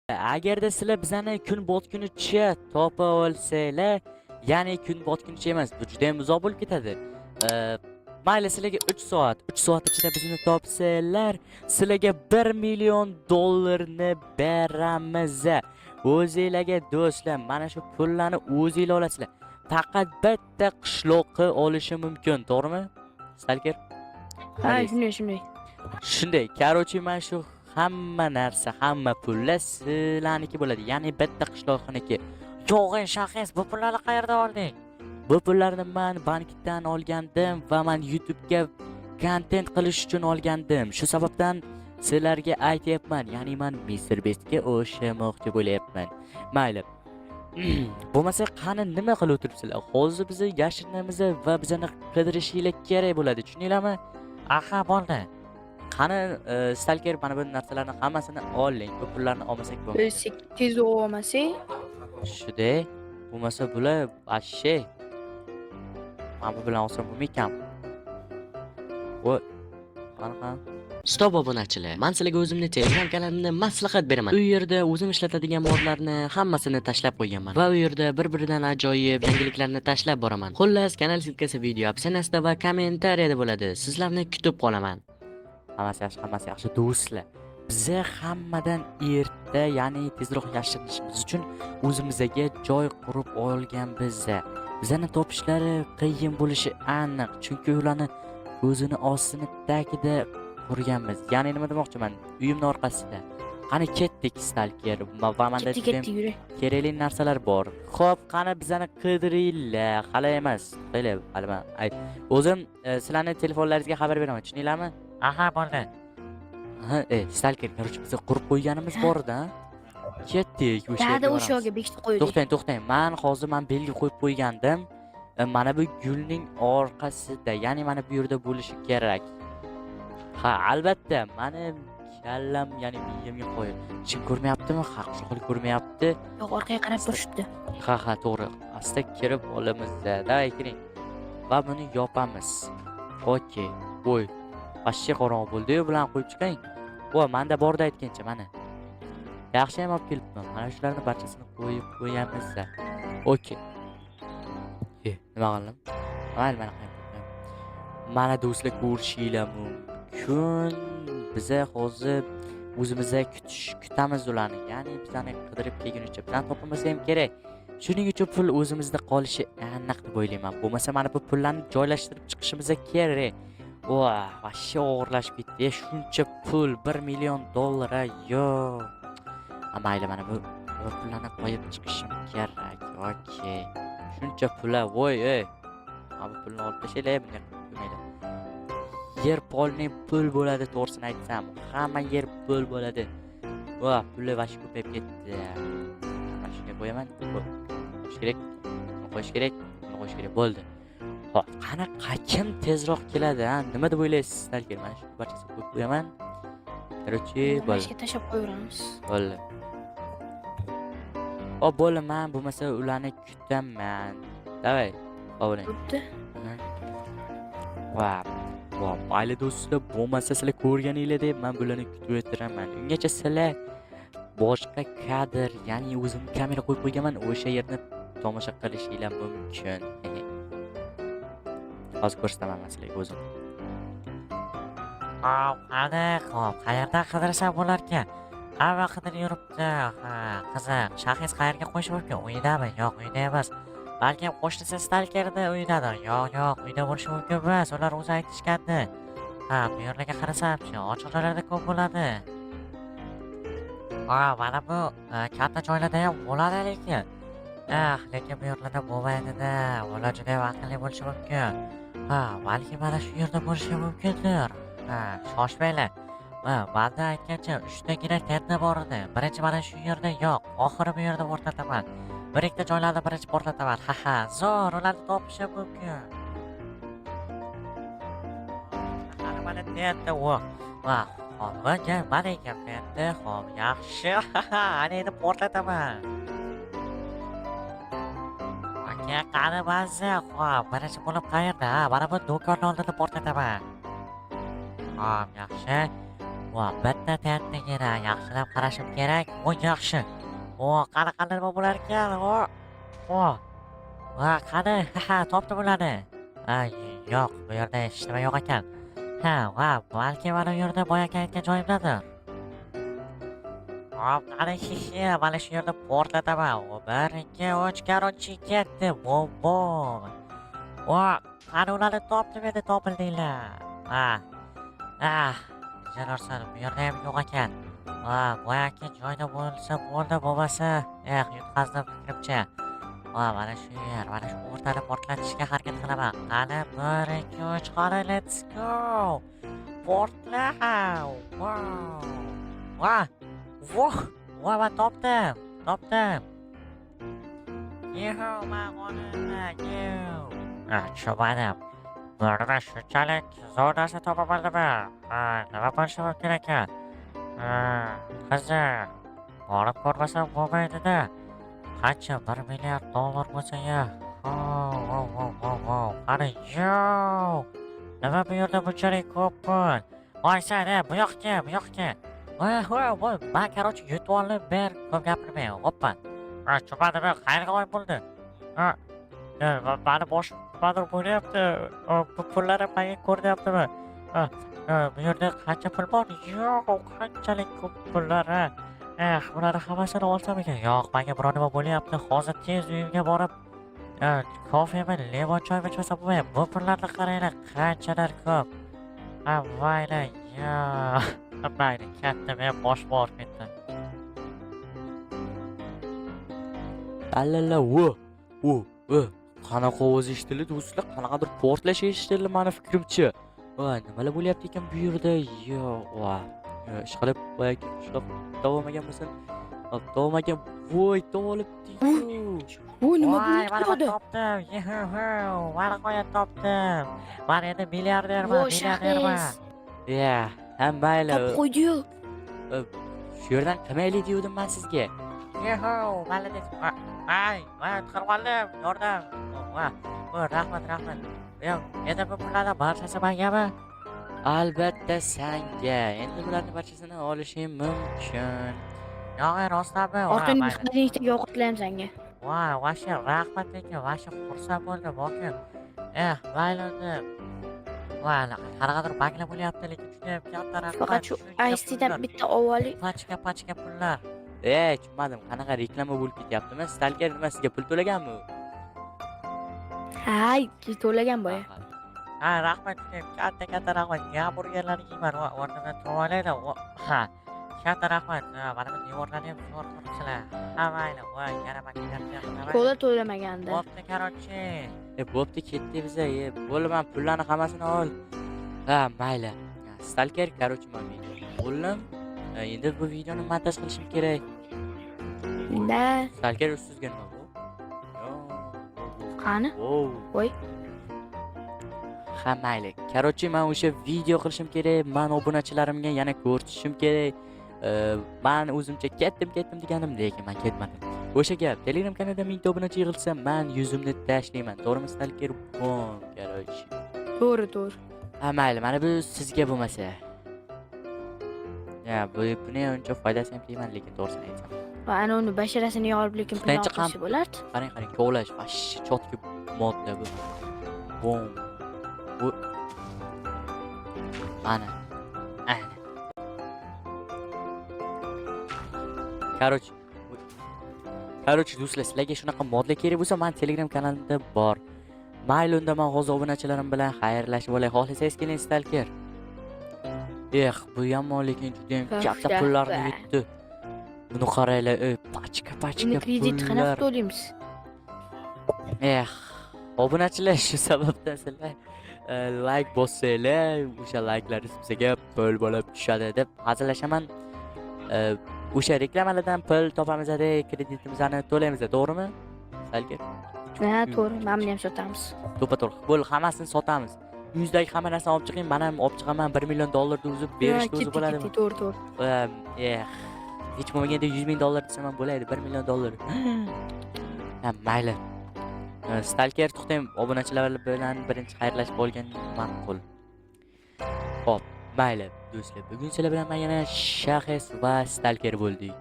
Agarda sizlar bizani kun botgunicha topa olsanglar, ya'ni kun botgunicha emas, bu juda ham uzoq bo'lib ketadi. Mayli sizlarga 3 soat, 3 soat ichida bizni topsanglar, sizlarga 1 million dollarni beramiz. O'zingizlarga do'stlar, mana shu pullarni o'zingizlar olasizlar. Faqat bitta qishloqqa olishi mumkin, to'g'rimi? Stalker? Ha, shunday. Shunday, короче, mana shu hamma narsa, hamma pullar sizlarniki bo'ladi. Ya'ni bitta qishloqniki. Yo'q, shaxs, bu pullarni qayerdan olding? Bu pullarni men bankdan olgandim va men YouTube'ga kontent qilish uchun olgandim. Shu sababdan sizlarga aytyapman. Ya'ni men Mr. Bestga o'xshamoqchi bo'lyapman. Mayli. Bo'lmasa qani nima qilib o'tiribsizlar? Hozir bizni yashirinamiz va bizani qidirishinglar kerak bo'ladi. Tushundinglarmi? Aha, bo'ldi. Qani Stalker, mana bu narsalarni hammasini oling. Bu pullarni olmasak bo'lmaydi. 8 olmasak, Shunday. Bo'lmasa bular vashshe. Mana bu bilan olsam bo'lmaykan. Voy. Qanaqa? Stop obunachilar. Men sizlarga o'zimni Telegram kanalimni maslahat beraman. U yerda o'zim ishlatadigan modlarni hammasini tashlab qo'yganman va u yerda bir-biridan ajoyib yangiliklarni tashlab boraman. Xullas, kanal silkasi video opsiyasida va kommentariyada bo'ladi. Sizlarni kutib qolaman. Hammasi yaxshi do'stlar. Biza hammadan erta, ya'ni tezroq yashirinishimiz uchun o'zimizga joy qurib olganmiz. Bizani topishlari qiyin bo'lishi aniq, chunki ularni o'zini ostini tagida qurganmiz. Ya'ni nima demoqchiman? Uyimning orqasida. Qani ketdik Stalker. Va menda ketdik, yuri. kerakli narsalar bor. Xo'p, qani bizani qidiringlar. Hali emas. Qo'ylar, hali men o'zim sizlarni telefonlaringizga xabar beraman. Tushundinglarmi? Aha, bo'ldi. Ha, Stalker, короче, biz qurib qo'yganimiz bor-da. Ketdik o'sha yerga. Dada o'sha yerga bekitib qo'ydik. To'xtang. Hozir belgi qo'yib qo'ygandim. Mana bu gulning orqasida, ya'ni mana bu yerda bo'lishi kerak. Ha, albatta, meni kallam, ya'ni miyamga qo'yib. Chin ko'rmayaptimi? Ha, sho'xlik ko'rmayapti. Yo'q, orqaga qarab turishibdi. Ha, to'g'ri. Asta kirib olamiz. Davay kiring. Va buni yopamiz. Okey. Voy. Vashshe qorong'i bo'ldi-yu, bilan qo'yib chiqing. Voy, menda borda aytgancha mana. Yaxshi ham olib kelibman. Mana shularni barchasini qo'yib qo'yamiz. Okey. Nima qildim? Mana mana do'stlar, ko'rishinglar mumkin. Biza hozir o'zimizga kutamiz ularni. Ya'ni bizani qidirib kelgunicha bizani topolmasa ham kerak. Shuning uchun pul o'zimizda qolishi aniq deb o'ylayman. Bo'lmasa mana bu pullarni joylashtirib chiqishimiz kerak. Voy, vashshe og'irlashib ketdi. Shuncha pul, 1 million dollar, yo'q. Mayli, mana bu pullarni qo'yib chiqishim kerak. Okey. Shuncha pullar, voy, mana bu pulni olib tashlaylar, bunday qilmaydi. Yer polni pul bo'ladi, to'g'risini aytsam. Hamma yer pul bo'ladi. Voy, pullar vashshe ko'payib ketdi. Mana shunga qo'yaman. Qo'yish kerak. Qo'yish kerak. Bo'ldi. Xo'p, qanaqa kim tezroq keladi, ha? Nima deb o'ylaysiz, Stalker? Mana shu barchasini qo'yib qo'yaman. Короче, bo'ldi. Mashga tashab qo'yamiz. Bo'ldi. Hop, bo'laman, bo'lmasa ularni kutaman. Davay, o'ylang. Bo'pti. Voy, mayli do'stlar, bo'lmasa sizlar ko'rganinglardek men bularni kutib o'tiraman. Ungacha sizlar boshqa kadr, ya'ni o'zim kamera qo'yib qo'yganman, o'sha yerni tomosha qilishinglar mumkin. Hozir ko'rsataman sizlarga o'zim. Xo'p, qayerdan qidirsam bo'larkan? Hamma qidirib yuribdi. Ha, qiziq. Shaxs qayerga qo'yish mumkin? Uydami? Yo'q, uyda emas. Balki qo'shnisi Stalkerda uydadir. Yo'q, uyda bo'lishi mumkin emas. Ular o'zi aytishgandi. Ha, bu yerlarga qarasam-chi, ochiq joylarda ko'p bo'ladi. Ha, mana bu katta joylarda ham bo'ladi lekin. Lekin bu yerlarda bo'lmaydi-da. Ular juda ham aqlli bo'lishi mumkin. Ha, balki mana shu yerda bo'lishi mumkindir. Ha, shoshmanglar. Manda aytgancha 3 tagina tenda bor edi. Birinchi mana shu yerda yo'q, oxiri bu yerda portlataman. Bir ikkita joylarda birinchi portlataman. Ha, zo'r, ularni topishim mumkin. Mana tenda o. Hozir mana ekan tenda. Xo'p, yaxshi. Ana endi portlataman. Aka, qani mazza. Xo'p, birinchi bo'lib qayerda? Mana bu do'konning oldida portlataman. Xo'p, yaxshi. Va bitta bitta tenttagina yaxshilab qarashim kerak. O yaxshi. O qanaqa nima bo'lar ekan? O. Va qani? Ha, topdim ularni. Yo'q, bu yerda hech nima yo'q ekan. Ha, va balki mana bu yerda boyagi aytgan joyimdadir. Hop, qani shishi, mana shu yerda portlataman. 1, 2, 3 karochi ketdi. Bom. Va qani ularni topdim endi, topildinglar. Janarsan, bu yerda ham yo'q ekan. Boyagi joyda bo'lsa bo'ldi, bo'lmasa, yutqazdim fikrimcha. Mana shu yer, mana shu o'rtada portlatishga harakat qilaman. Qani 1, 2, 3, qani let's go. Portla. Men topdim. Yuhu, men g'olibman. Tushunmadim. Burada shunchalik zo'r narsa topa bildimmi? Nima bo'lishi mumkin ekan? Qiziq. Borib ko'rmasam bo'lmaydi-da. Qancha $1 milliard bo'lsa ya. Qani nima bu yerda bunchalik ko'p pul? Voy sen, bu yoqqa. Men qarochi yutib olib ber, ko'p gapirmay. Hoppa. Tushunmadimi? Qayerga olib bo'ldi? Mani boshim nimadir bo'lyapti. Bu pullarim menga ko'rinyaptimi? Bu yerda qancha pul bor? Yo'q, qanchalik ko'p pullar. Bularni hammasini olsam ekan. Yo'q, menga biror nima bo'lyapti. Hozir tez uyimga borib, kofemi, limon choymi ichmasam bo'lmaydi. Bu pullarni qaranglar, qanchalar ko'p. Mayli, mayli, katta men boshim og'rib ketdi. Allala, qanaqa ovoz eshitildi do'stlar? Qanaqadir portlash eshitildi meni fikrimcha. Nimalar bo'lyapti ekan bu yerda? Ishqilib boyagi qishloq davomagan bo'lsin. Davomagan, voy, to'libdi-ku. Nima bo'ldi? Topdim. Mana qo'yib topdim. Men endi milliarderman. Mayli. Topib qo'ydi-yu. Shu yerdan qimaylik degandim men sizga. Malades. Qirg'ondim, yordam. Rahmat. Endi bu pullarning barchasi mengami? Albatta senga. Endi bularning barchasini olishim mumkin. Yo'q, rostmi? Orqangni xazinasiga ovqatlayman senga. Vasha rahmat lekin, vasha xursand bo'ldim, boqing. Mayli. Qanaqadir banglar bo'lyapti, lekin juda ham katta rahmat. Faqat shu ISTdan bitta ovoli. Pachka pullar. Tushunmadim. Qanaqa reklama bo'lib ketyaptimi? Stalker nima sizga pul to'laganmi? Hay, to'lagan boya. Rahmat, katta rahmat. Hamburgerlarni yeyman, o'rnidan to'laydi. Katta rahmat. Mana bu devorlarni ham zo'r qilibsizlar. Mayli, yana makinalar. To'la to'lamaganda. Bo'pti, qarochi. Bo'pti, ketdi biza. Bo'ldi, men pullarni hammasini ol. Mayli. Stalker, qarochi, men o'g'lim. Endi bu videoni montaj qilishim kerak. Stalker ustizga nima bu? Qani? Voy. Mayli. Qarochi, men o'sha video qilishim kerak. Men obunachilarimga yana ko'rsatishim kerak. Men o'zimcha ketdim deganim, lekin men ketmadim. O'sha gap, Telegram kanalda 1000 obunachi yig'ilsa, men yuzimni tashlayman. To'g'rimi, Stalker? Qarochi. To'g'ri. Mayli, mana bu sizga bo'lmasa. Buni uncha foydasi ham tegmadi, lekin to'g'risini aytsam. Ana uni basharasini yorib, lekin pul olishib bo'lardi. Qarang, kovlash, vash, chotki modda bu. Bom. Bu ana. Qarochi do'stlar, sizlarga shunaqa modlar kerak bo'lsa, men Telegram kanalimda bor. Mayli, unda men hozir obunachilarim bilan xayrlashib olay. Xohlasangiz keling, Stalker. Bu yomon, lekin juda ham katta pullarni yutdi. Buni qaranglar, pachka Uni kredit qanday to'laymiz? Obunachilar, shu sababdan sizlar like bossanglar, o'sha like'laringiz bizga pul bo'lib tushadi deb hazillashaman. O'sha reklamalardan pul topamiz, kreditimizni to'laymiz, to'g'rimi? Stalker. To'g'ri, mana ham sotamiz. To'g'ri. Bo'ldi, hammasini sotamiz. Yuzdagi hamma narsani olib chiqing, men ham olib chiqaman. $1 million o'zib berishga o'zi bo'ladimi? To'g'ri. Hech bo'lmaganda $100 ming desam ham bo'ladi, $1 million. Mayli. Stalker, to'xtang, obunachilar bilan birinchi xayrlashib olgan ma'qul. Xo'p, Mayli, do'stlar, bugun sizlar bilan yana shaxs va stalker bo'ldik.